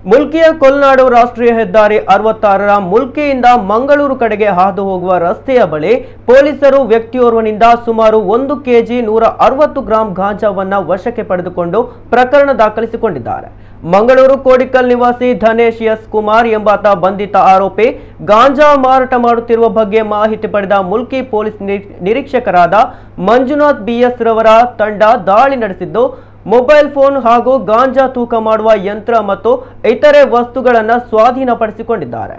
ಮುಲ್ಕಿಯ ಕೊಲ್ನಾಡು ರಾಷ್ಟ್ರೀಯ ಹೆದ್ದಾರಿ 66ರ ಮುಲ್ಕಿಯಿಂದ ಮಂಗಳೂರು ಕಡೆಗೆ ಹಾದು ಹೋಗುವ ರಸ್ತೆಯ ಬಳಿ ಪೊಲೀಸರು ವ್ಯಕ್ತಿಯೋರ್ವನಿಂದ ಸುಮಾರು 1 ಕೆಜಿ 160 ಗ್ರಾಂ ಗಾಂಜಾವನ್ನ ವಶಕ್ಕೆ ಪಡೆದುಕೊಂಡು ಪ್ರಕರಣ ದಾಖಲಿಸಿಕೊಂಡಿದ್ದಾರೆ. ಮಂಗಳೂರು ಕೋಡಿಕಲ್ ನಿವಾಸಿ ಧನೇಶ್ ಎಸ್ ಕುಮಾರ್ ಎಂಬಾತ ಬಂಧಿತ ಆರೋಪಿ. ಗಾಂಜಾ ಮಾರಾಟ ಮಾಡುತ್ತಿರುವ ಬಗ್ಗೆ ಮಾಹಿತಿ ಪಡೆದ ಮುಲ್ಕಿ ಪೊಲೀಸ್ ನಿರೀಕ್ಷಕರಾದ ಮಂಜುನಾಥ್ ಬಿಎಸ್ ರವರ ತಂಡ ದಾಳಿ ನಡೆಸಿದ್ದು ಮೊಬೈಲ್ ಫೋನ್ ಹಾಗೂ ಗಾಂಜಾ ತೂಕ ಮಾಡುವ ಯಂತ್ರ ಮತ್ತು ಇತರೆ ವಸ್ತುಗಳನ್ನು ಸ್ವಾಧೀನಪಡಿಸಿಕೊಂಡಿದ್ದಾರೆ.